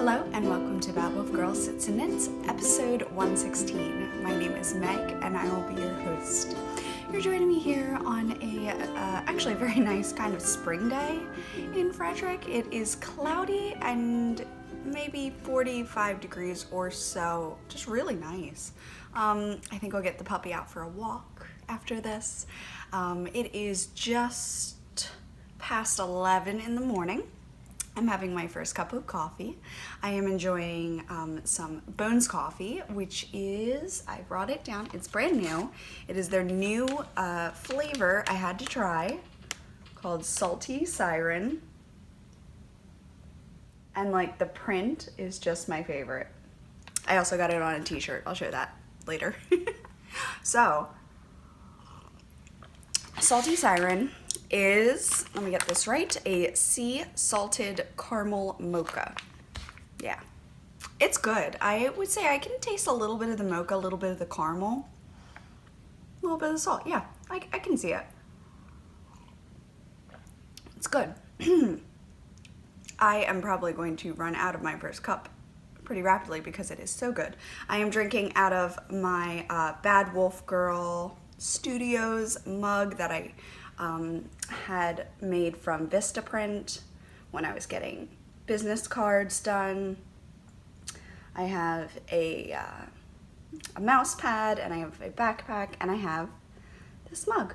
Hello and welcome to Bad Wolf Girl Sits and Knits, episode 116. My name is Meg and I will be your host. You're joining me here on actually a very nice kind of spring day in Frederick. It is cloudy and maybe 45 degrees or so, just really nice. I think I'll get the puppy out for a walk after this. It is just past 11 in the morning. I'm having my first cup of coffee. I am enjoying some Bones coffee, which is, I brought it down, it's brand new. It is their new flavor I had to try called Salty Siren. And like the print is just my favorite. I also got it on a t-shirt, I'll show that later. So, Salty Siren is, let me get this right, a sea salted caramel mocha. Yeah, it's good. I would say I can taste a little bit of the mocha, a little bit of the caramel, a little bit of the salt. Yeah, I can see it. It's good. I am probably going to run out of my first cup pretty rapidly because it is so good. I am drinking out of my Bad Wolf Girl Studios mug that I had made from Vistaprint when I was getting business cards done. I have a mouse pad and I have a backpack and I have this mug.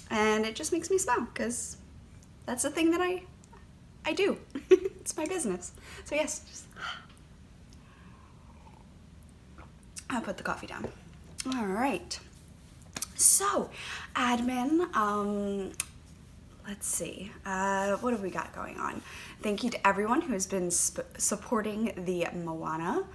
And it just makes me smile because that's the thing that I do. It's my business. So yes, just I'll put the coffee down. All right. So, admin, let's see, what have we got going on? Thank you to everyone who has been supporting the Moana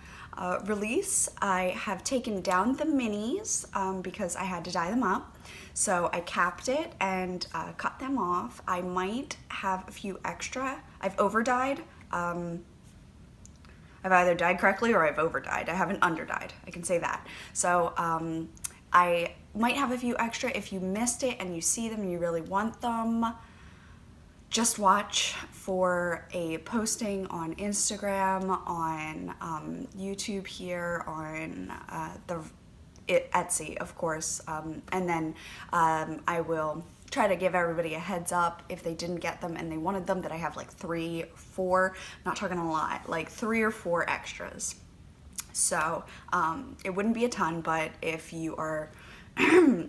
release. I have taken down the minis because I had to dye them up. So I capped it and cut them off. I might have a few extra. I've over-dyed. I've either dyed correctly or I've over-dyed. I haven't under-dyed, I can say that. So I might have a few extra. If you missed it and you see them and you really want them, just watch for a posting on Instagram, on YouTube here, on Etsy, of course, and then I will try to give everybody a heads up if they didn't get them and they wanted them, that I have like 3 or 4, not talking a lot, like 3 or 4 extras. So it wouldn't be a ton, but if you are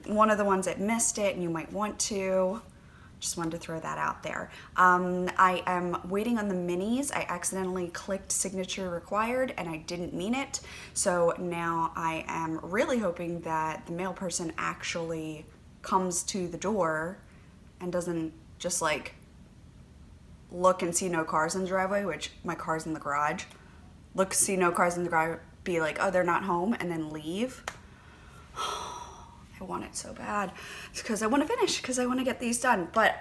one of the ones that missed it and you might want to, just wanted to throw that out there. I am waiting on the minis. I accidentally clicked signature required and I didn't mean it. So now I am really hoping that the mail person actually comes to the door and doesn't just like look and see no cars in the driveway, which my car's in the garage. Look, see no cars in the garage, be like, oh, they're not home, and then leave. I want it so bad. It's because I want to finish, because I want to get these done. But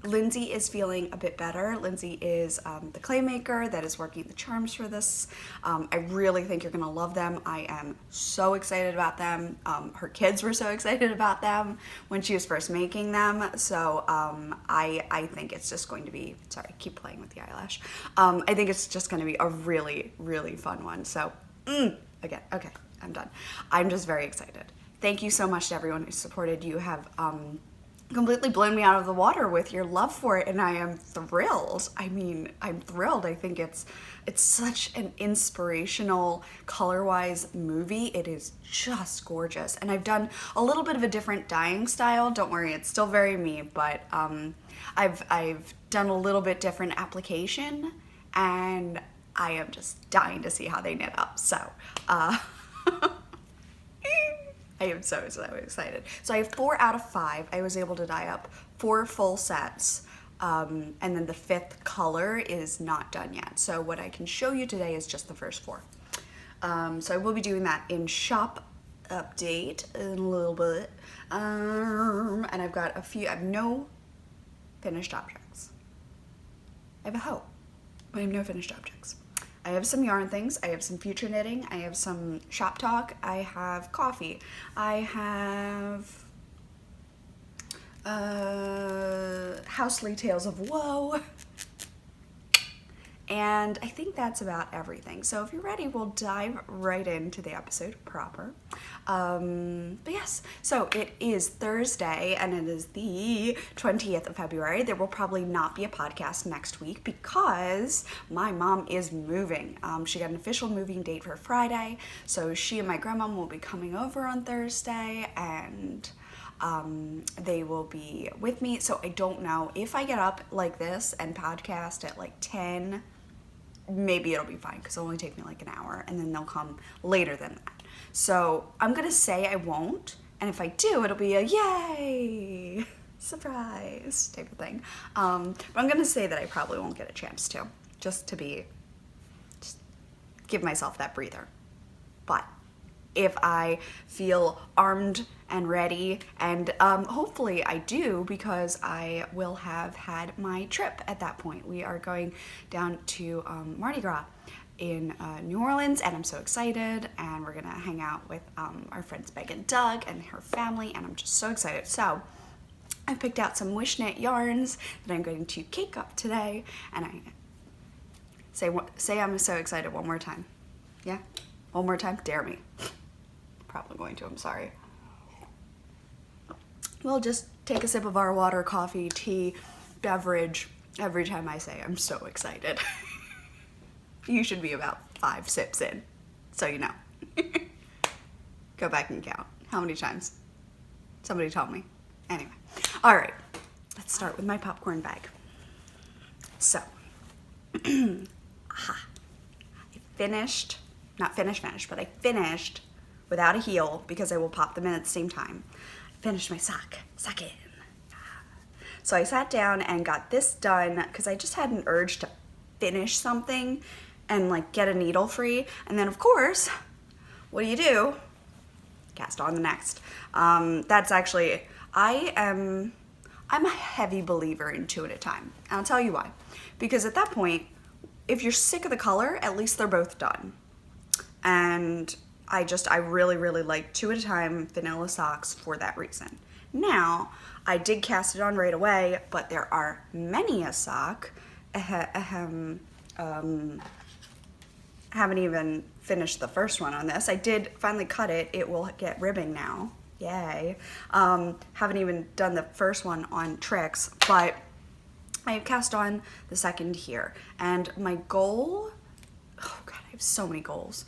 Lindsay is feeling a bit better. Lindsay is the clay maker that is working the charms for this. I really think you're going to love them. I am so excited about them. Her kids were so excited about them when she was first making them. So I think it's just going to be, sorry, I keep playing with the eyelash. I think it's just going to be a really, really fun one. So, again, okay, I'm done. I'm just very excited. Thank you so much to everyone who supported. You have completely blown me out of the water with your love for it, and I am thrilled. I mean, I'm thrilled. I think it's such an inspirational, color-wise movie. It is just gorgeous. And I've done a little bit of a different dyeing style. Don't worry, it's still very me, but I've done a little bit different application, and I am just dying to see how they knit up. So, I am so excited. So I have 4 out of 5. I was able to dye up 4 full sets, and then the 5th color is not done yet. So what I can show you today is just the first 4. So I will be doing that in shop update in a little bit. And I've got a few, I have no finished objects. I have a hoe, but I have no finished objects. I have some yarn things, I have some future knitting, I have some shop talk, I have coffee, I have Housely Tales of Woe, And I think that's about everything. So if you're ready, we'll dive right into the episode proper. But yes, so it is Thursday and it is the 20th of February. There will probably not be a podcast next week because my mom is moving. She got an official moving date for Friday. So she and my grandma will be coming over on Thursday, and they will be with me. So I don't know if I get up like this and podcast at like 10, maybe it'll be fine because it'll only take me like an hour, and then they'll come later than that. So I'm gonna say I won't, and if I do, it'll be a yay, surprise type of thing. But I'm gonna say that I probably won't get a chance to, just give myself that breather. But if I feel armed and ready, and hopefully I do, because I will have had my trip at that point. We are going down to Mardi Gras in New Orleans, and I'm so excited, and we're gonna hang out with our friends Meg and Doug and her family, and I'm just so excited. So I picked out some Wishknit yarns that I'm going to cake up today, and I say I'm so excited one more time. Yeah? One more time? Dare me. Probably going to, I'm sorry. We'll just take a sip of our water, coffee, tea, beverage every time I say I'm so excited. You should be about 5 sips in, so you know. Go back and count. How many times? Somebody told me. Anyway. All right. Let's start with my popcorn bag. So. I finished without a heel because I will pop them in at the same time. I finished my sock in. So I sat down and got this done because I just had an urge to finish something and like get a needle free. And then of course, what do? Cast on the next. That's actually, I'm a heavy believer in 2 at a time. And I'll tell you why. Because at that point, if you're sick of the color, at least they're both done. And I really, really like 2 at a time vanilla socks for that reason. Now, I did cast it on right away, but there are many a sock. Haven't even finished the first one on this. I did finally cut it. It will get ribbing now. Yay. Haven't even done the first one on Tricks, but I have cast on the second here. And my goal, oh God, I have so many goals.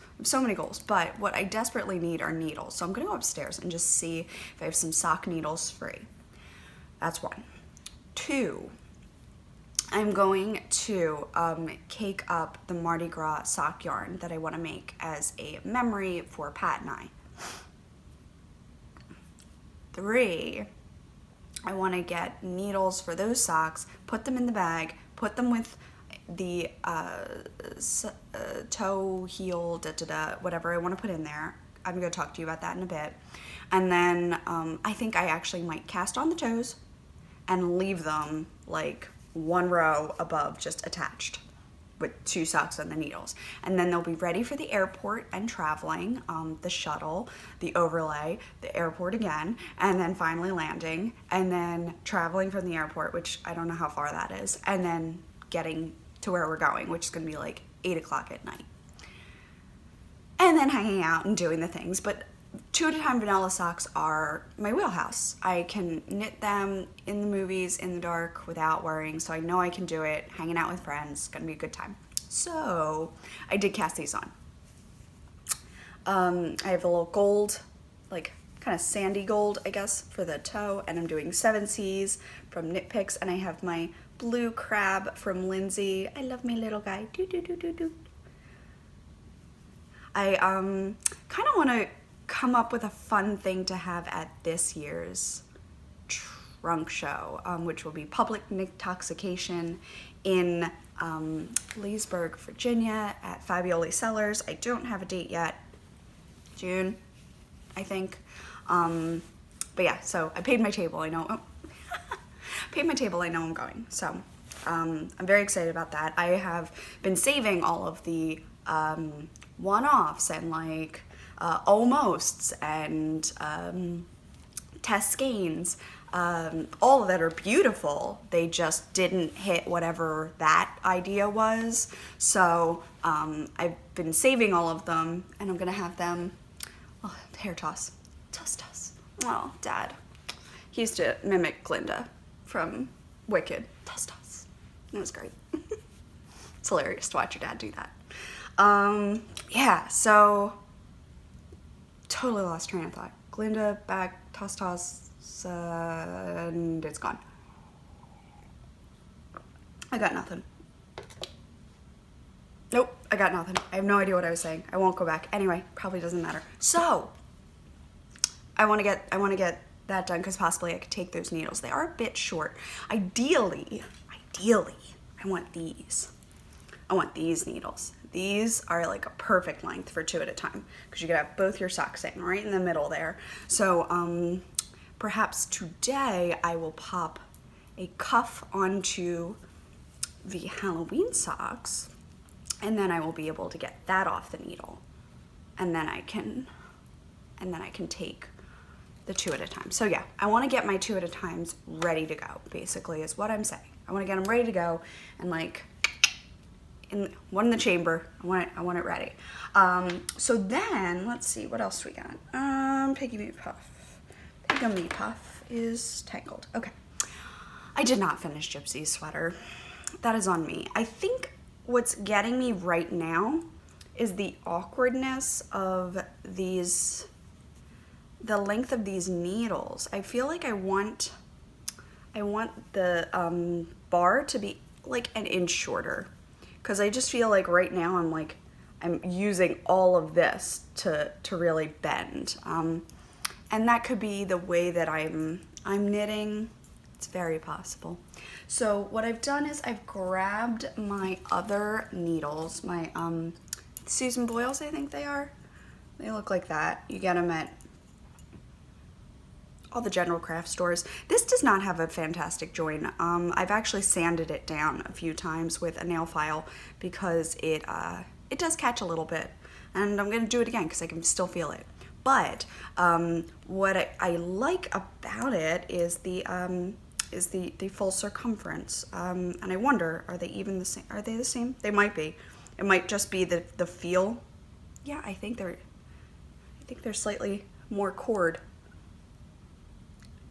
But what I desperately need are needles. So I'm gonna go upstairs and just see if I have some sock needles free. That's 1. 2, I'm going to cake up the Mardi Gras sock yarn that I wanna make as a memory for Pat and I. 3, I wanna get needles for those socks, put them in the bag, put them with the toe, heel, whatever I want to put in there. I'm going to talk to you about that in a bit. And then I think I actually might cast on the toes and leave them like 1 row above, just attached with 2 socks and the needles. And then they'll be ready for the airport and traveling, the shuttle, the overlay, the airport again, and then finally landing, and then traveling from the airport, which I don't know how far that is, and then getting to where we're going, which is going to be like 8 o'clock at night. And then hanging out and doing the things. But 2 at a time vanilla socks are my wheelhouse. I can knit them in the movies in the dark without worrying, so I know I can do it. Hanging out with friends, gonna be a good time. So I did cast these on. I have a little gold, like kind of sandy gold, I guess, for the toe, and I'm doing 7 C's from Knit Picks, and I have my blue crab from Lindsay. I love my little guy. Doo doo doo doo doo. I kind of want to come up with a fun thing to have at this year's trunk show, which will be Public Knittoxication in Leesburg, Virginia at Fabioli Cellars. I don't have a date yet. June, I think. But yeah, so I paid my table. I know. Paid my table. I know I'm going. So I'm very excited about that. I have been saving all of the one-offs and like almosts and Tess Gaines, all of that are beautiful. They just didn't hit whatever that idea was. So I've been saving all of them, and I'm gonna have them. Oh, hair toss, toss. Oh, Dad. He used to mimic Glinda from Wicked. Toss. It was great. It's hilarious to watch your dad do that. Yeah. So totally lost train of thought. Glinda back, toss, and it's gone. I got nothing. Nope, I got nothing. I have no idea what I was saying. I won't go back. Anyway, probably doesn't matter. So, I want to get that done because possibly I could take those needles. They are a bit short. Ideally, I want these. I want these needles. These are like a perfect length for 2 at a time because you could have both your socks in right in the middle there. So, perhaps today I will pop a cuff onto the Halloween socks, and then I will be able to get that off the needle, and then I can take the 2 at a time. So yeah, I want to get my 2 at a times ready to go, basically is what I'm saying. I want to get them ready to go, and like one in the chamber. I want it ready. So then let's see, what else do we got? Pygmy Puff is tangled. Okay. I did not finish Gypsy's sweater. That is on me. I think what's getting me right now is the awkwardness of the length of these needles. I feel like I want the bar to be like an inch shorter, because I just feel like right now I'm using all of this to really bend, and that could be the way that I'm knitting. It's very possible. So what I've done is I've grabbed my other needles, my Susan Boyles, I think they are. They look like that. You get them at all the general craft stores. This does not have a fantastic join. I've actually sanded it down a few times with a nail file because it does catch a little bit, and I'm gonna do it again because I can still feel it. But what I like about it is the full circumference, and I wonder, are they even the same? Are they the same? They might be. It might just be the feel. Yeah, I think they're slightly more cord.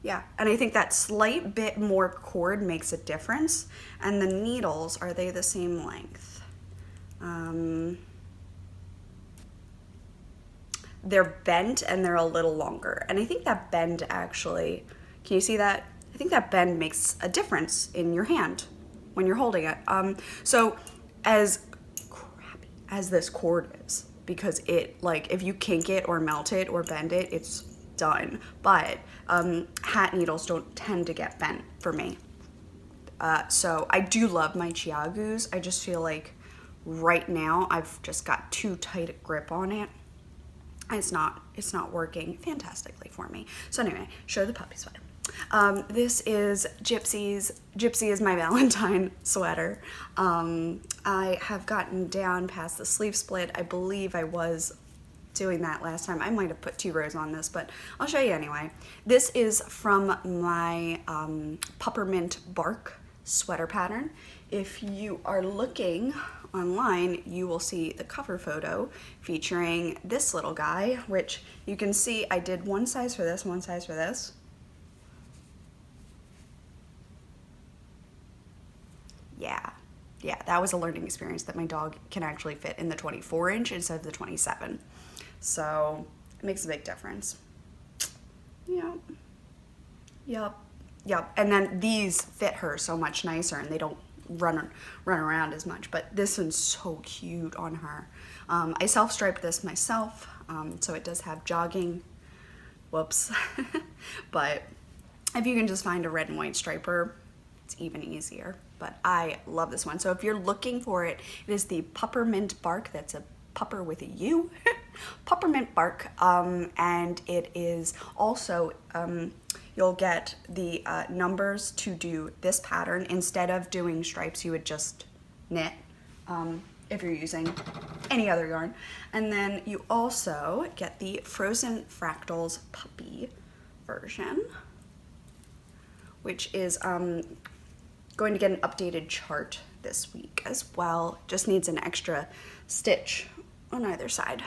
Yeah, and I think that slight bit more cord makes a difference. And the needles, are they the same length? They're bent and they're a little longer. And I think that bend actually, can you see that? I think that bend makes a difference in your hand when you're holding it. So as crappy as this cord is, because it, like, if you kink it or melt it or bend it, it's done. But hat needles don't tend to get bent for me. So I do love my Chiagus. I just feel like right now I've just got too tight a grip on it. It's not working fantastically for me. So anyway, show the puppy sweater. This is Gypsy's. Gypsy is my Valentine sweater. I have gotten down past the sleeve split. I believe I was doing that last time. I might have put 2 rows on this, but I'll show you anyway. This is from my peppermint bark sweater pattern. If you are looking online, you will see the cover photo featuring this little guy, which you can see I did one size for this, one size for this. Yeah, that was a learning experience that my dog can actually fit in the 24-inch instead of the 27. So it makes a big difference. Yep. And then these fit her so much nicer, and they don't run around as much. But this one's so cute on her. I self-striped this myself, so it does have jogging. Whoops. But if you can just find a red and white striper, it's even easier. But I love this one. So if you're looking for it, it is the Peppermint Bark. That's a pupper with a U. Peppermint Bark. And it is also, you'll get the numbers to do this pattern. Instead of doing stripes, you would just knit if you're using any other yarn. And then you also get the Frozen Fractals Puppy version, which is going to get an updated chart this week as well. Just needs an extra stitch on either side.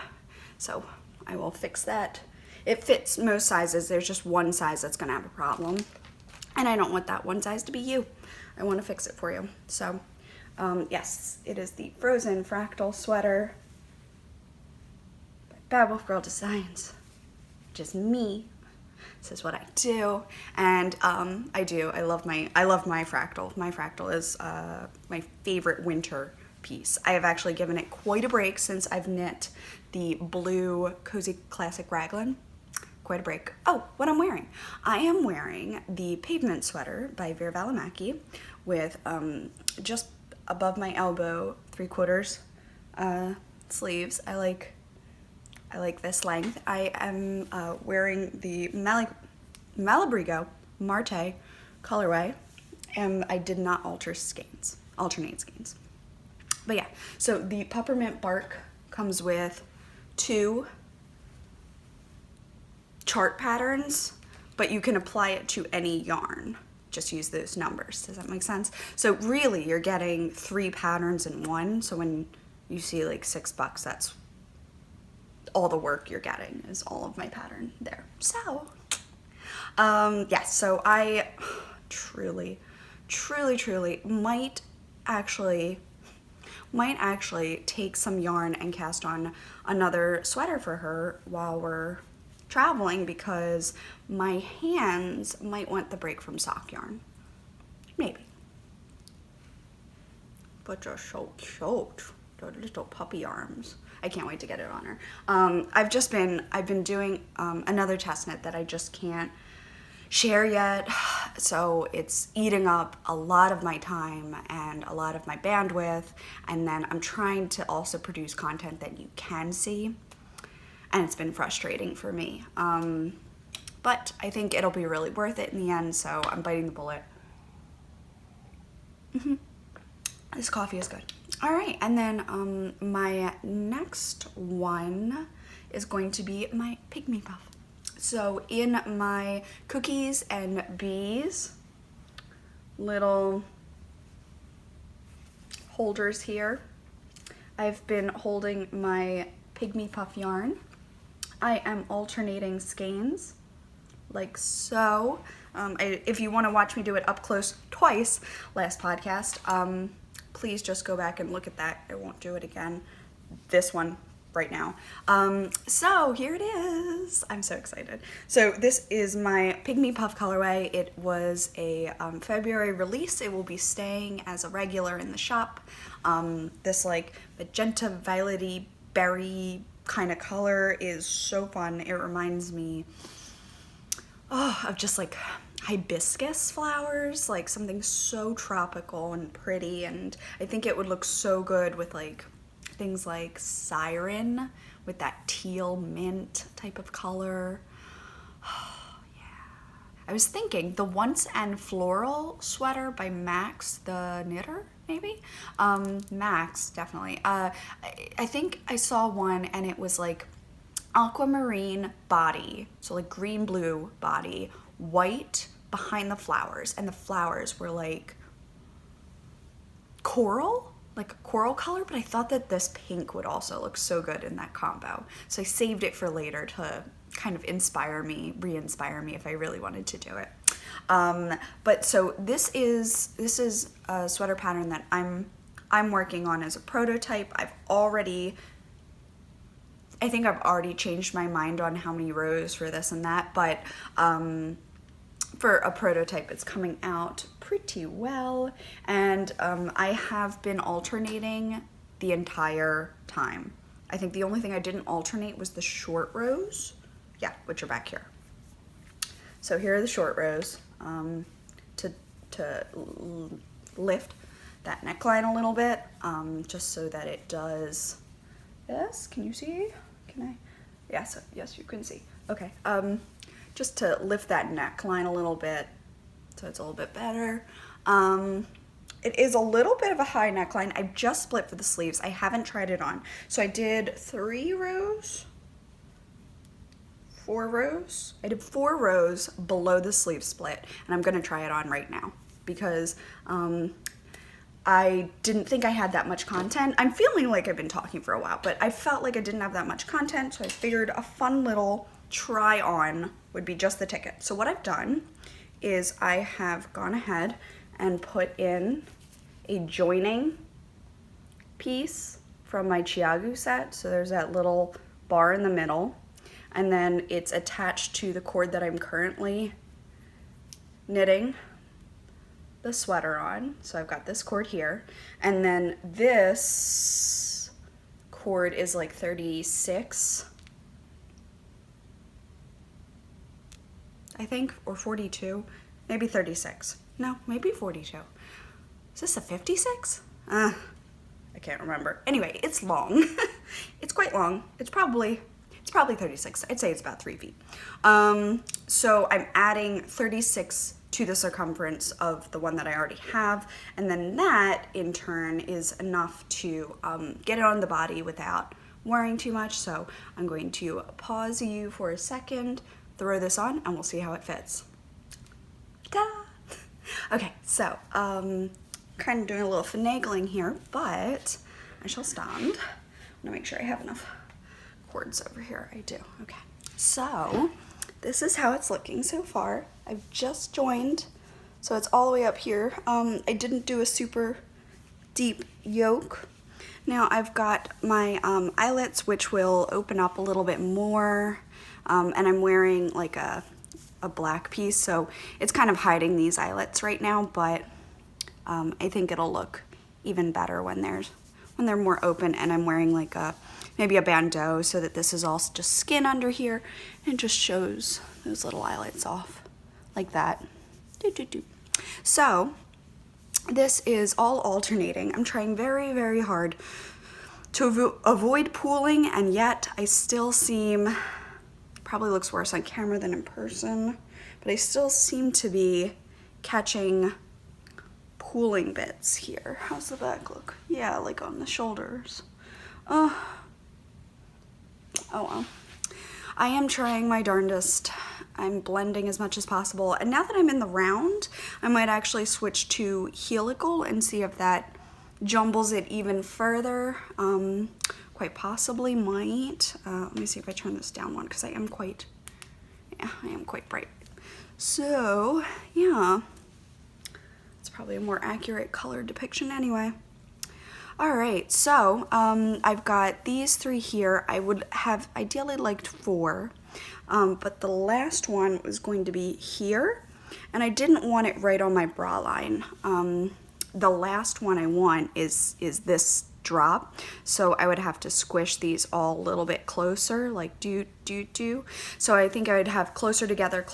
So I will fix that. It fits most sizes. There's just one size that's gonna have a problem. And I don't want that one size to be you. I want to fix it for you. So yes, it is the Frozen Fractal Sweater by Bad Wolf Girl Designs, which is me. This is what I do, and I love my fractal. My fractal is my favorite winter piece. I have actually given it quite a break since I've knit the blue Cozy Classic Raglan. Quite a break. Oh, what I'm wearing. I am wearing the Pavement Sweater by Vera Valimaki with just above my elbow, 3/4 sleeves. I like this length. I am wearing the Malabrigo Marte colorway, and I did not alternate skeins. But yeah, so the peppermint bark comes with 2 chart patterns, but you can apply it to any yarn. Just use those numbers. Does that make sense? So really you're getting 3 patterns in one. So when you see like $6, that's all the work you're getting is all of my pattern there. So yes, so I truly might actually take some yarn and cast on another sweater for her while we're traveling, because my hands might want the break from sock yarn. Maybe. But they're so cute. The little puppy arms. I can't wait to get it on her. I've been doing another test knit that I just can't share yet, so it's eating up a lot of my time and a lot of my bandwidth, and then I'm trying to also produce content that you can see, and it's been frustrating for me. But I think it'll be really worth it in the end, so I'm biting the bullet. This coffee is good. All right, and then my next one is going to be my Pygmy Puff. So in my Cookies and Bees little holders here, I've been holding my Pygmy Puff yarn. I am alternating skeins like so. If you want to watch me do it up close twice last podcast, please just go back and look at that. I won't do it again. This one right now. So here it is. I'm so excited. So this is my Pygmy Puff colorway. It was a February release. It will be staying as a regular in the shop. This like magenta violety berry kind of color is so fun. It reminds me of just like hibiscus flowers, like something so tropical and pretty, and I think it would look so good with like things like Siren with that teal mint type of color. Oh, yeah. I was thinking the Once and Floral sweater by Max the Knitter, maybe? Max, definitely. I think I saw one and it was like aquamarine body, so like green blue body, white behind the flowers, and the flowers were like coral, like a coral color, but I thought that this pink would also look so good in that combo. So I saved it for later to kind of inspire me, re-inspire me if I really wanted to do it. But so this is a sweater pattern that I'm working on as a prototype. I think I've already changed my mind on how many rows for this and that, but for a prototype, it's coming out pretty well, and I have been alternating the entire time. I think the only thing I didn't alternate was the short rows, yeah, which are back here. So here are the short rows to lift that neckline a little bit, just so that it does. Yes, can you see? Can I? Yes, yes, you can see. Okay. Just to lift that neckline a little bit so it's a little bit better. It is a little bit of a high neckline. I just split for the sleeves. I haven't tried it on. So I did 3 rows, 4 rows. I did 4 rows below the sleeve split, and I'm gonna try it on right now because I didn't think I had that much content. I'm feeling like I've been talking for a while, but I felt like I didn't have that much content, so I figured a fun little try on would be just the ticket. So what I've done is I have gone ahead and put in a joining piece from my Chiagu set. So there's that little bar in the middle, and then it's attached to the cord that I'm currently knitting the sweater on. So I've got this cord here, and then this cord is like 36, I think, or 42, maybe 36. No, maybe 42. Is this a 56? I can't remember. Anyway, it's long. It's quite long. It's probably 36. I'd say it's about 3 feet. So I'm adding 36 to the circumference of the one that I already have, and then that in turn is enough to get it on the body without worrying too much. So I'm going to pause you for a second, throw this on, and we'll see how it fits. Ta-da! Okay, so kind of doing a little finagling here, but I shall stand. I'm gonna make sure I have enough cords over here. I do. Okay, so this is how it's looking so far. I've just joined, so it's all the way up here. I didn't do a super deep yoke. Now I've got my eyelets, which will open up a little bit more, and I'm wearing like a black piece, so it's kind of hiding these eyelets right now, but I think it'll look even better when they're more open, and I'm wearing like maybe a bandeau so that this is all just skin under here and just shows those little eyelets off like that. So this is all alternating. I'm trying very, very hard to avoid pooling, and yet I still seem, probably looks worse on camera than in person, but I still seem to be catching pooling bits here. How's the back look? Yeah, like on the shoulders. Oh well. I am trying my darndest. I'm blending as much as possible, and now that I'm in the round, I might actually switch to helical and see if that jumbles it even further. Quite possibly might. Let me see if I turn this down one, because I am quite bright. So yeah, it's probably a more accurate color depiction anyway. All right, so I've got these 3 here. I would have ideally liked 4, but the last one was going to be here, and I didn't want it right on my bra line. The last one I want is this drop, so I would have to squish these all a little bit closer, like do. So I think I would have closer together,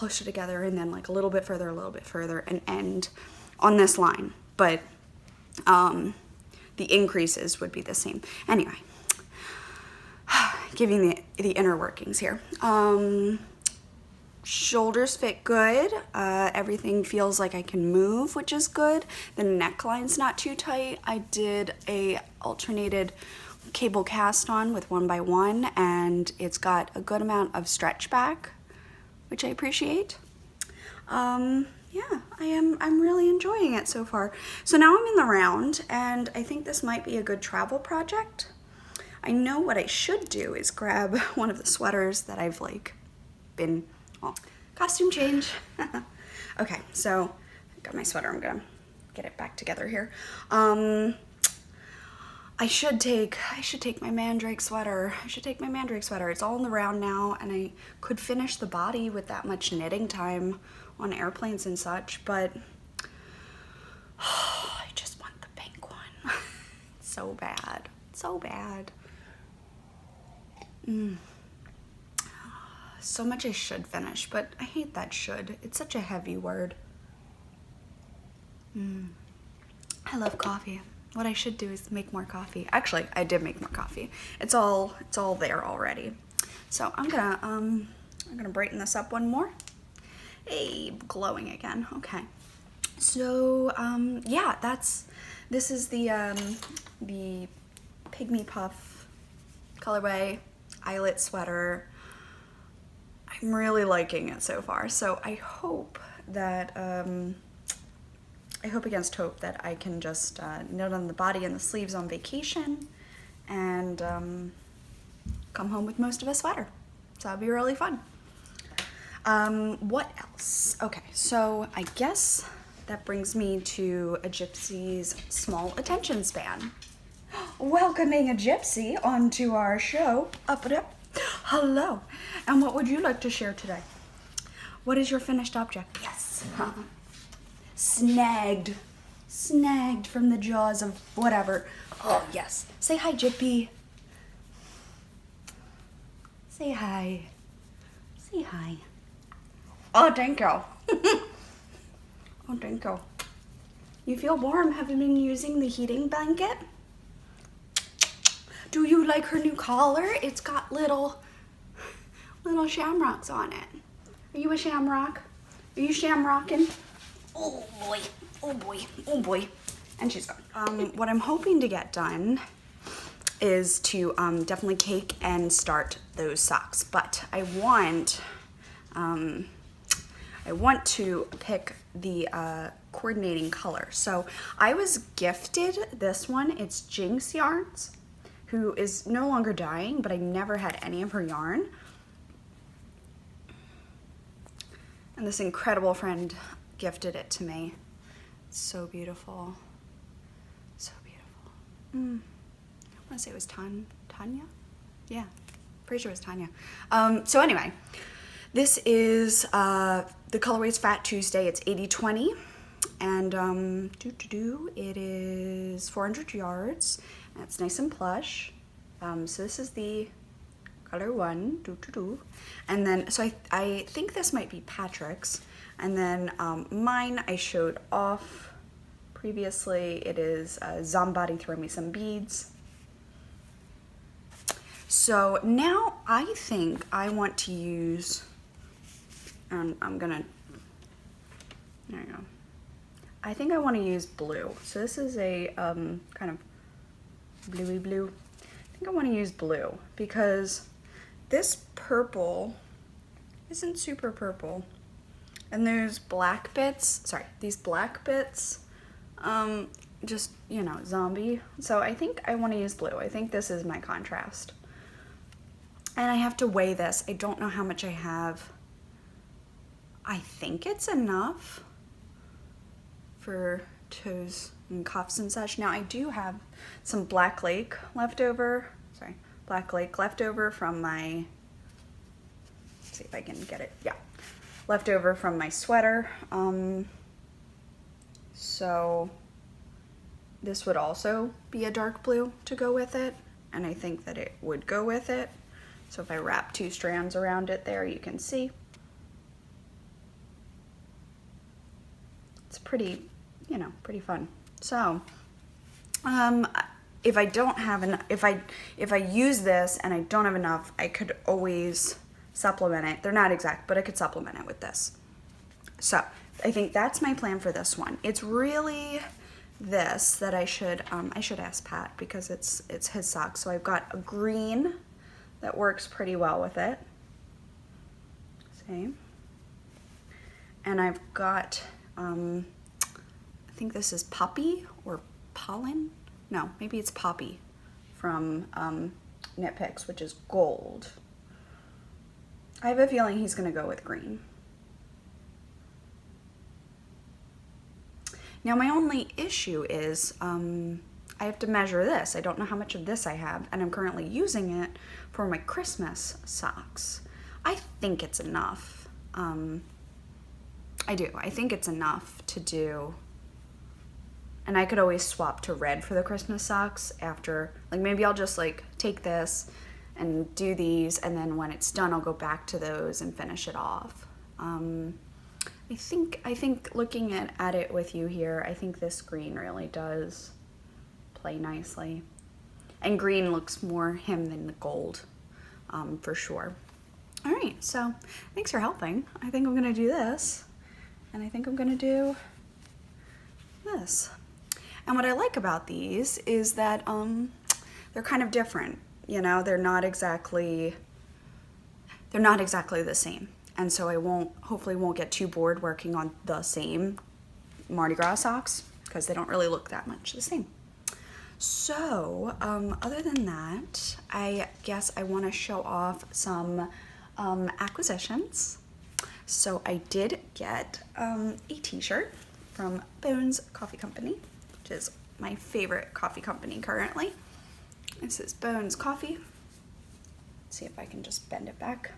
and then like a little bit further, and end on this line. But the increases would be the same. Anyway, giving the inner workings here. Shoulders fit good. Everything feels like I can move, which is good. The neckline's not too tight. I did a alternated cable cast on with 1x1, and it's got a good amount of stretch back, which I appreciate. Yeah, I'm really enjoying it so far. So now I'm in the round, and I think this might be a good travel project. I know what I should do is grab one of the sweaters that I've like been, oh, costume change. Okay, so I got my sweater. I'm gonna get it back together here. I should take my Mandrake sweater. It's all in the round now, and I could finish the body with that much knitting time on airplanes and such, but I just want the pink one. So bad. So much I should finish, but I hate that should. It's such a heavy word. I love coffee. What I should do is make more coffee. Actually, I did make more coffee. It's all there already. So I'm gonna brighten this up one more. Hey, glowing again. Okay. So yeah, this is the Pygmy Puff colorway eyelet sweater. I I'm really liking it so far. So I hope that, I hope against hope that I can just knit on the body and the sleeves on vacation and come home with most of a sweater. So that'll be really fun. What else? Okay, so I guess that brings me to a gypsy's small attention span. Welcoming a gypsy onto our show. Up and up. Hello. And what would you like to share today? What is your finished object? Yes. Snagged. Snagged from the jaws of whatever. Oh, yes. Say hi, Gyppy. Say hi. Say hi. Oh, thank you. Oh, thank you. You feel warm? Have you been using the heating blanket? Do you like her new collar? It's got little shamrocks on it. Are you a shamrock? Are you shamrocking? Oh boy, oh boy, oh boy. And she's gone. What I'm hoping to get done is to definitely cake and start those socks. But I want to pick the coordinating color. So I was gifted this one. It's Jinx Yarns, who is no longer dyeing, but I never had any of her yarn. And this incredible friend gifted it to me. It's so beautiful. So beautiful. I want to say it was Tanya? Yeah, pretty sure it was Tanya. So anyway, this is, the colorway is Fat Tuesday. It's 80/20. And it is 400 yards. And it's nice and plush. So this is the color 1. And then, so I think this might be Patrick's. And then mine I showed off previously. It is Zombody Throw Me Some Beads. So now I think I want to use, and there you go. I think I want to use blue. So this is a kind of bluey blue. I think I want to use blue because this purple isn't super purple. And there's black bits, these black bits, just, you know, zombie. So I think I want to use blue. I think this is my contrast. And I have to weigh this. I don't know how much I have. I think it's enough for toes and cuffs and such. Now I do have some Black Lake leftover from my, let's see if I can get it, yeah. Leftover from my sweater. So this would also be a dark blue to go with it. And I think that it would go with it. So if I wrap 2 strands around it there, you can see. It's pretty, you know, pretty fun. So, if I don't have enough, if I use this and I don't have enough, I could always supplement it. They're not exact, but I could supplement it with this. So I think that's my plan for this one. It's really this that I should ask Pat because it's his socks. So I've got a green that works pretty well with it. See? And I've got, I think this is Poppy or Pollen. No, maybe it's Poppy from Knit Picks, which is gold. I have a feeling he's gonna go with green. Now my only issue is I have to measure this. I don't know how much of this I have, and I'm currently using it for my Christmas socks. I think it's enough. I do. I think it's enough to do. And I could always swap to red for the Christmas socks after. Like maybe I'll just like take this and do these, and then when it's done, I'll go back to those and finish it off. I think looking at it with you here, I think this green really does play nicely. And green looks more him than the gold, for sure. All right, so thanks for helping. I think I'm gonna do this, and I think I'm gonna do this. And what I like about these is that they're kind of different. You know, they're not exactly, they're not exactly the same. And so I hopefully won't get too bored working on the same Mardi Gras socks because they don't really look that much the same. So, other than that, I guess I want to show off some acquisitions. So I did get a t-shirt from Bones Coffee Company, which is my favorite coffee company currently. This is Bones Coffee. Let's see if I can just bend it back.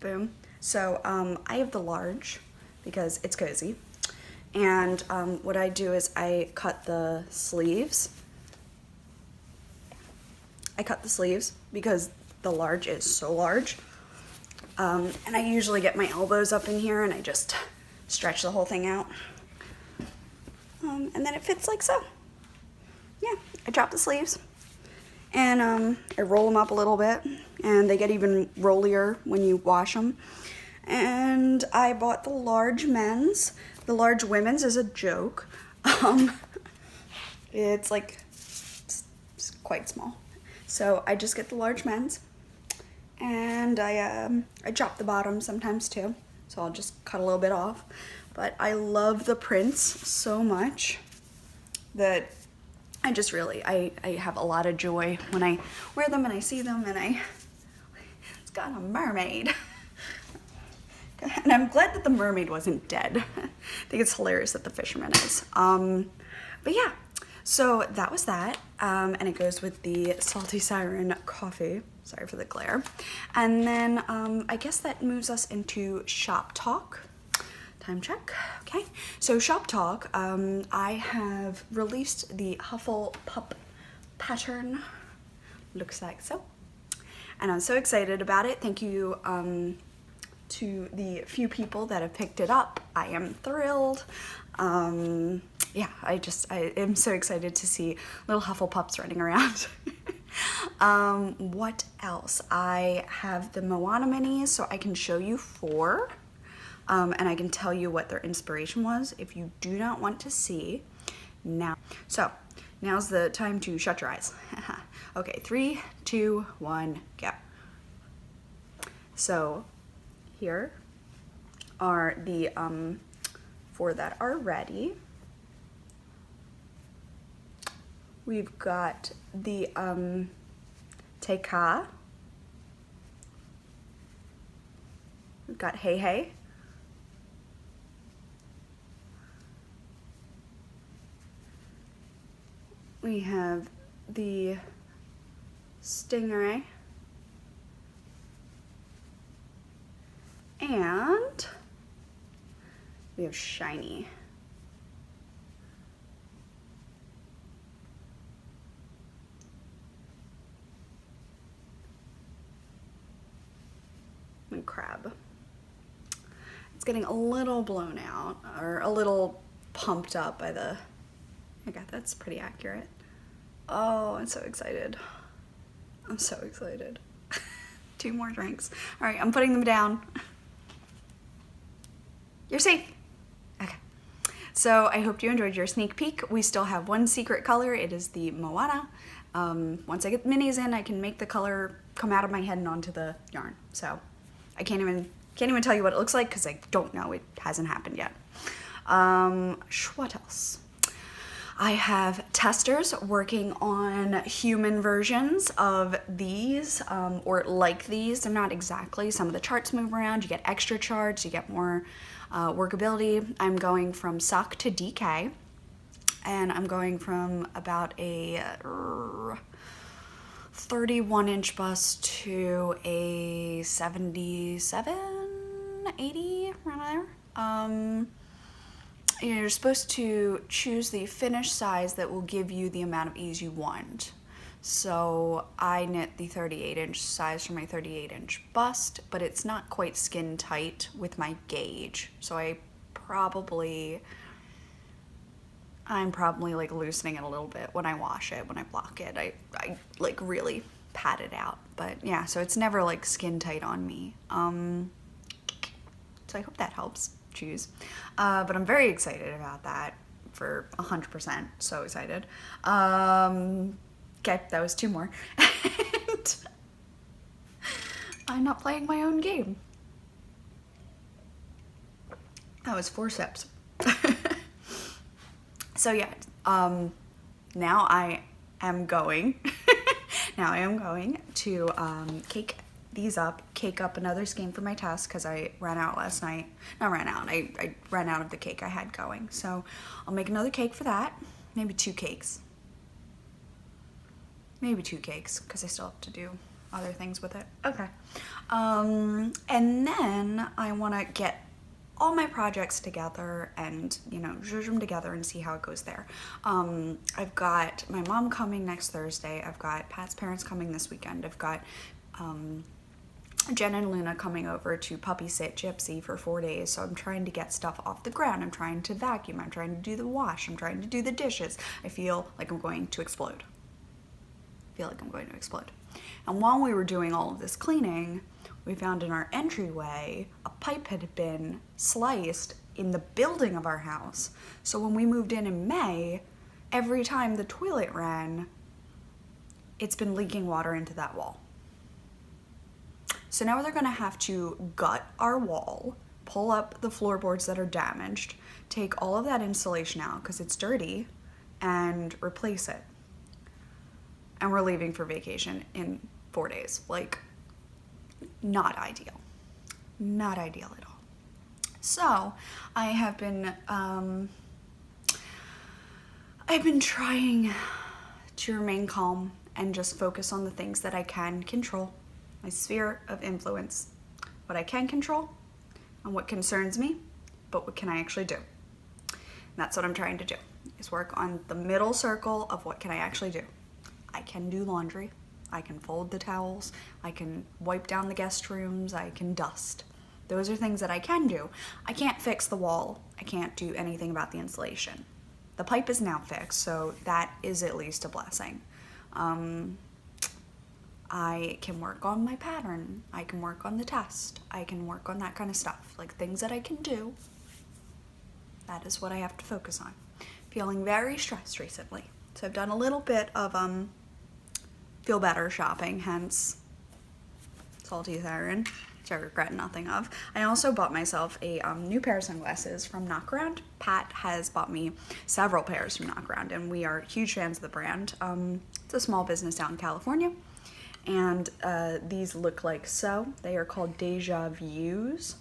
Boom. So I have the large because it's cozy. And what I do is I cut the sleeves. I cut the sleeves because the large is so large. And I usually get my elbows up in here and I just stretch the whole thing out. And then it fits like so. Yeah, I drop the sleeves. And I roll them up a little bit, and they get even rollier when you wash them. And I bought the large men's. The large women's is a joke. It's like it's quite small. So I just get the large men's, and I chop the bottom sometimes too. So I'll just cut a little bit off. But I love the prints so much that I just really, I have a lot of joy when I wear them and I see them and it's got a mermaid. And I'm glad that the mermaid wasn't dead. I think it's hilarious that the fisherman is. But yeah, so that was that. And it goes with the Salty Siren coffee. Sorry for the glare. And then I guess that moves us into shop talk. Time check. Okay, so shop talk. I have released the Hufflepuff pattern. Looks like so, and I'm so excited about it. Thank you to the few people that have picked it up. I am thrilled. Yeah, I am so excited to see little Hufflepuffs running around. What else? I have the Moana minis, so I can show you 4. And I can tell you what their inspiration was if you do not want to see now. So now's the time to shut your eyes. Okay, 3, 2, 1, go. So here are the 4 that are ready. We've got the Te Kā. We've got Hey Hey. We have the Stingray, and we have Shiny. And Crab. It's getting a little blown out, or a little pumped up by the, okay, that's pretty accurate. Oh, I'm so excited. I'm so excited. 2 more drinks. All right, I'm putting them down. You're safe. Okay. So I hope you enjoyed your sneak peek. We still have 1 secret color. It is the Moana. Once I get the minis in, I can make the color come out of my head and onto the yarn. So I can't even tell you what it looks like because I don't know. It hasn't happened yet. What else? I have testers working on human versions of these, or like these. They're not exactly. Some of the charts move around. You get extra charts. You get more workability. I'm going from suck to DK, and I'm going from about a 31-inch bust to a 77, 80, around there. You're supposed to choose the finish size that will give you the amount of ease you want. So I knit the 38-inch size for my 38-inch bust, but it's not quite skin tight with my gauge. So I probably, I'm probably like loosening it a little bit when I wash it, when I block it. I like really pat it out. But yeah, so it's never like skin tight on me. So I hope that helps choose. But I'm very excited about that for 100%. So excited. Okay, that was 2 more. And I'm not playing my own game. That was 4 sips. So yeah, now I am going to cake these up, cake up another skein for my test because I ran out last night. Not ran out, I ran out of the cake I had going. So I'll make another cake for that, maybe 2 cakes. Maybe 2 cakes because I still have to do other things with it. Okay. And then I want to get all my projects together and, you know, zhuzh them together and see how it goes there. I've got my mom coming next Thursday. I've got Pat's parents coming this weekend. I've got Jen and Luna coming over to puppy sit Gypsy for 4 days. So I'm trying to get stuff off the ground. I'm trying to vacuum. I'm trying to do the wash. I'm trying to do the dishes. I feel like I'm going to explode. And while we were doing all of this cleaning, we found in our entryway a pipe had been sliced in the building of our house. So when we moved in May, every time the toilet ran, it's been leaking water into that wall. So now they're gonna have to gut our wall, pull up the floorboards that are damaged, take all of that insulation out because it's dirty, and replace it. And we're leaving for vacation in 4 days. Like, not ideal. Not ideal at all. So I have been, I've been trying to remain calm and just focus on the things that I can control. My sphere of influence. What I can control and what concerns me, but what can I actually do? And that's what I'm trying to do, is work on the middle circle of what can I actually do. I can do laundry. I can fold the towels, I can wipe down the guest rooms, I can dust. Those are things that I can do. I can't fix the wall. I can't do anything about the insulation. The pipe is now fixed, so that is at least a blessing. I can work on my pattern. I can work on the test. I can work on that kind of stuff. Like things that I can do. That is what I have to focus on. Feeling very stressed recently. So I've done a little bit of feel better shopping, hence salty siren, which I regret nothing of. I also bought myself a new pair of sunglasses from Knockaround. Pat has bought me several pairs from Knockaround, and we are huge fans of the brand. It's a small business down in California, and these look like so. They are called Deja Views,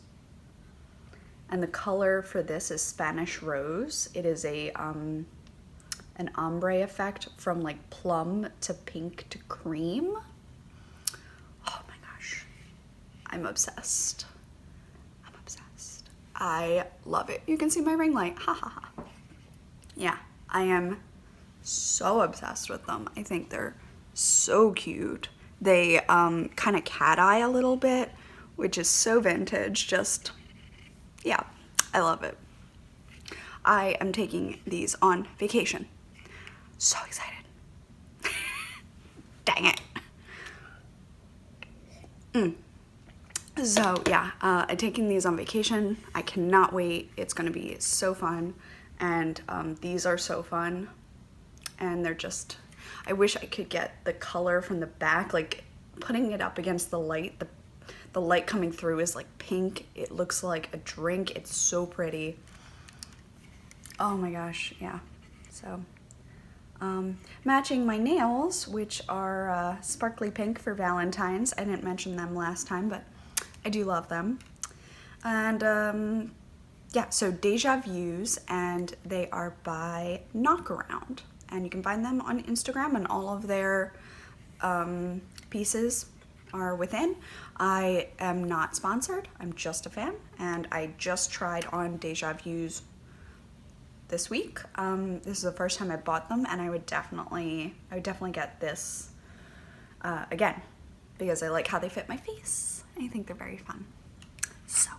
and the color for this is Spanish Rose. It is a an ombre effect from like plum to pink to cream. Oh my gosh, I'm obsessed. I love it. You can see my ring light, ha ha ha. Yeah, I am so obsessed with them. I think they're so cute. They kind of cat eye a little bit, which is so vintage. Just, yeah, I love it. I am taking these on vacation. So excited. Dang it. So yeah, I'm taking these on vacation. I cannot wait. It's gonna be so fun. And these are so fun. And they're just, I wish I could get the color from the back, like putting it up against the light. The light coming through is like pink. It looks like a drink. It's so pretty. Oh my gosh, yeah. So matching my nails, which are sparkly pink for Valentine's. I didn't mention them last time, but I do love them. And yeah, so Deja Views, and they are by Knockaround. And you can find them on Instagram, and all of their pieces are within. I am not sponsored, I'm just a fan, and I just tried on Deja Views this week. This is the first time I bought them, and I would definitely get this again, because I like how they fit my face. I think they're very fun. So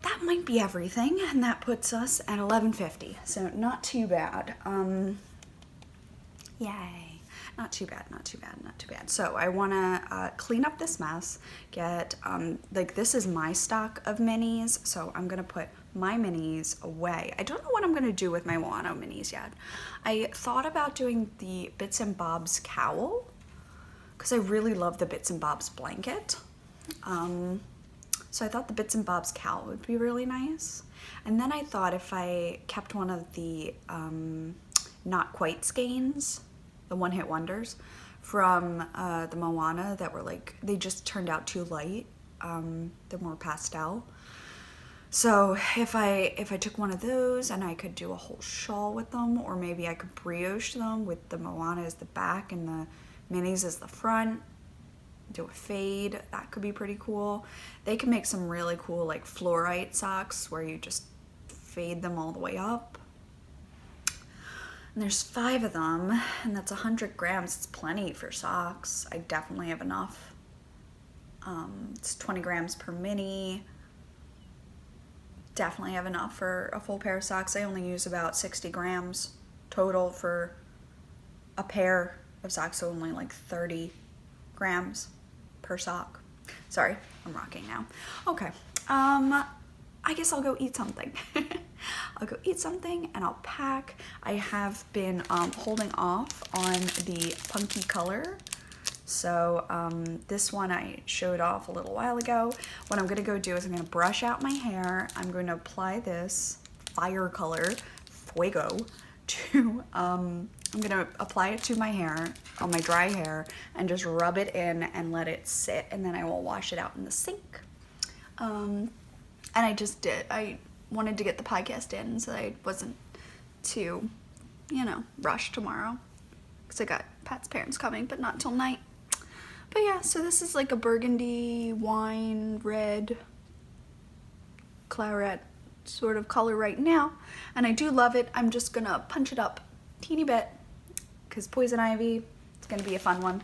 that might be everything, and that puts us at 11:50. So not too bad. Yay. Not too bad, not too bad, not too bad. So I want to clean up this mess, get, like this is my stock of minis, so I'm going to put my minis away. I don't know what I'm going to do with my Moana minis yet. I thought about doing the Bits and Bob's cowl, because I really love the Bits and Bob's blanket. So I thought the Bits and Bob's cowl would be really nice. And then I thought if I kept one of the Not Quite skeins, the one-hit wonders from the Moana that were like, they just turned out too light. They're more pastel. So if I took one of those and I could do a whole shawl with them, or maybe I could brioche them with the Moana as the back and the minis as the front, do a fade, that could be pretty cool. They can make some really cool like fluorite socks where you just fade them all the way up. And there's 5 of them, and that's 100 grams. It's plenty for socks. I definitely have enough. It's 20 grams per mini. Definitely have enough for a full pair of socks. I only use about 60 grams total for a pair of socks, so only like 30 grams per sock. Sorry, I'm rocking now. Okay, I guess I'll go eat something. I'll go eat something and I'll pack. I have been holding off on the punky color. So this one I showed off a little while ago. What I'm gonna go do is I'm gonna brush out my hair. I'm going to apply this fire color, Fuego, to, I'm gonna apply it to my hair, on my dry hair, and just rub it in and let it sit, and then I will wash it out in the sink. And I just did. I wanted to get the podcast in so I wasn't too, you know, rushed tomorrow. Because I got Pat's parents coming, but not till night. But yeah, so this is like a burgundy, wine, red, claret sort of color right now. And I do love it. I'm just going to punch it up a teeny bit because Poison Ivy, it's going to be a fun one.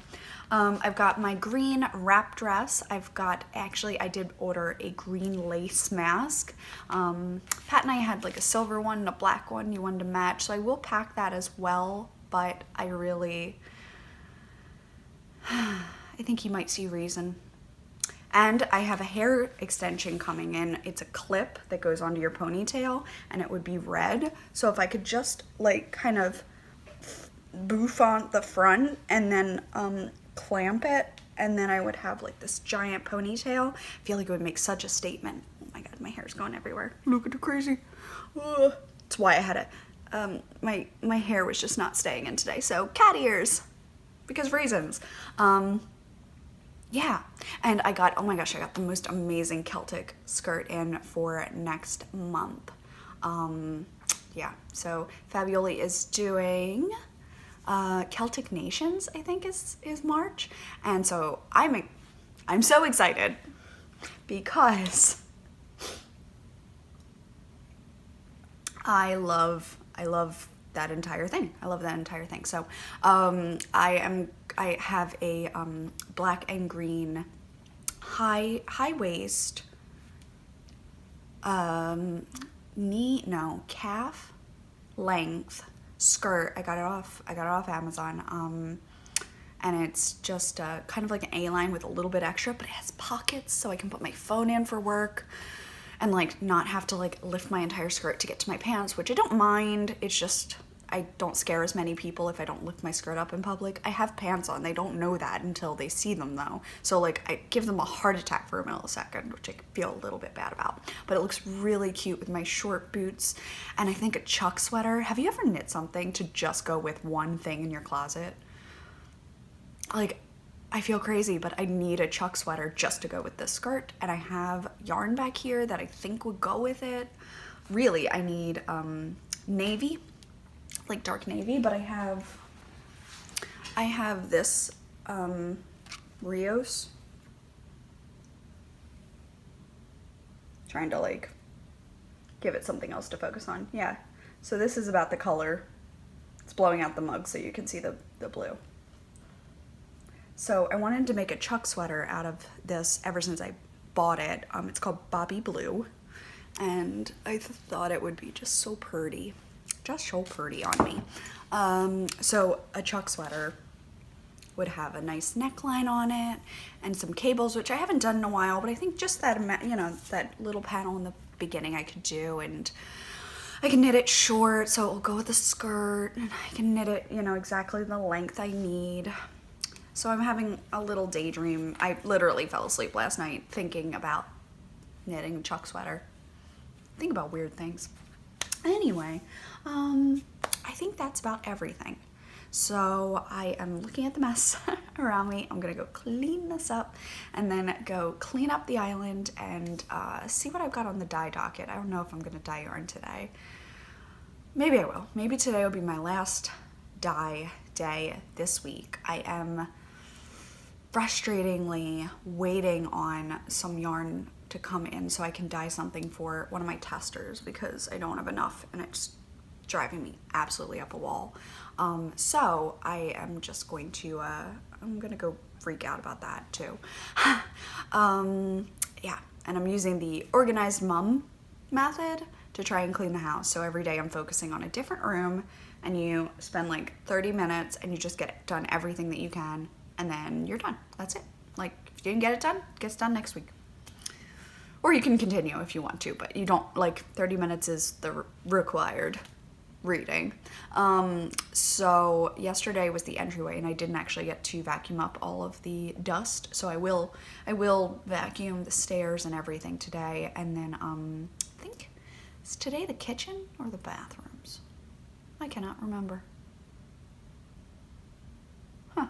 I've got my green wrap dress. I've got, actually, I did order a green lace mask. Pat and I had like a silver one and a black one. You wanted to match, so I will pack that as well, but I really, I think you might see reason. And I have a hair extension coming in. It's a clip that goes onto your ponytail, and it would be red. So if I could just like kind of bouffant the front and then clamp it, and then I would have like this giant ponytail. I feel like it would make such a statement. Oh my god, my hair's going everywhere. Look at the crazy. Ugh. That's why I had it. My hair was just not staying in today. So cat ears, because of reasons. Yeah, and I got, oh my gosh, I got the most amazing Celtic skirt in for next month. Yeah, so Fabioli is doing Celtic Nations, I think is March, and so I'm so excited because I love that entire thing. I love that entire thing. So I have a black and green high waist calf length skirt. I got it off Amazon. And it's just kind of like an A-line with a little bit extra, but it has pockets so I can put my phone in for work and like not have to like lift my entire skirt to get to my pants, which I don't mind. It's just I don't scare as many people if I don't lift my skirt up in public. I have pants on. They don't know that until they see them though. So like I give them a heart attack for a millisecond, which I feel a little bit bad about. But it looks really cute with my short boots and I think a Chuck sweater. Have you ever knit something to just go with one thing in your closet? Like, I feel crazy, but I need a Chuck sweater just to go with this skirt, and I have yarn back here that I think would go with it. Really, I need navy, like dark navy, but I have this Rios. Trying to like give it something else to focus on. Yeah, so this is about the color. It's blowing out the mug so you can see the blue. So I wanted to make a Chuck sweater out of this ever since I bought it. It's called Bobby Blue. and I thought it would be just so pretty on me. So a Chuck sweater would have a nice neckline on it and some cables, which I haven't done in a while, but I think just that, you know, that little panel in the beginning I could do, and I can knit it short so it'll go with the skirt, and I can knit it, you know, exactly the length I need. So I'm having a little daydream. I literally fell asleep last night thinking about knitting a Chuck sweater. Think about weird things. Anyway, I think that's about everything. So I am looking at the mess around me. I'm gonna go clean this up and then go clean up the island and see what I've got on the dye docket. I don't know if I'm gonna dye yarn today. Maybe I will. Maybe today will be my last dye day this week. I am frustratingly waiting on some yarn to come in so I can dye something for one of my testers because I don't have enough and it's driving me absolutely up a wall. So I am just going to, I'm gonna go freak out about that too. Yeah, and I'm using the organized mum method to try and clean the house. So every day I'm focusing on a different room, and you spend like 30 minutes and you just get done everything that you can, and then you're done. That's it. Like, if you didn't get it done, it gets done next week. Or you can continue if you want to, but you don't, like, 30 minutes is the required reading. So yesterday was the entryway, and I didn't actually get to vacuum up all of the dust, so I will vacuum the stairs and everything today. And then I think, is today the kitchen or the bathrooms? I cannot remember. Huh.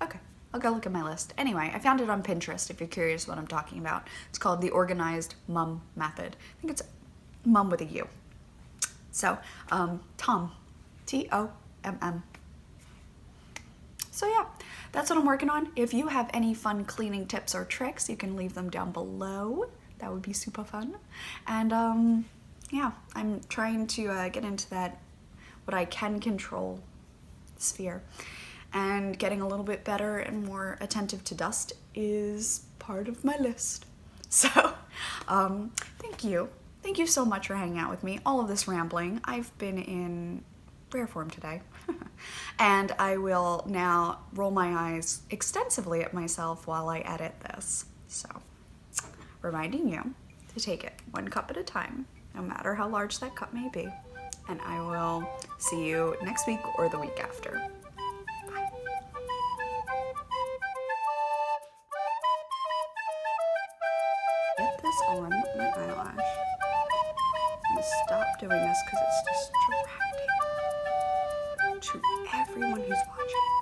Okay, I'll go look at my list. Anyway, I found it on Pinterest if you're curious what I'm talking about. It's called the Organized Mum Method. I think it's mum with a U. So, Tom, T-O-M-M. So yeah, that's what I'm working on. If you have any fun cleaning tips or tricks, you can leave them down below. That would be super fun. And yeah, I'm trying to get into that, what I can control sphere. And getting a little bit better and more attentive to dust is part of my list. So, thank you. Thank you so much for hanging out with me. All of this rambling. I've been in rare form today. And I will now roll my eyes extensively at myself while I edit this. So, reminding you to take it one cup at a time, no matter how large that cup may be. And I will see you next week or the week after. Get this on my eyelash. I'm gonna stop doing this because it's distracting to everyone who's watching.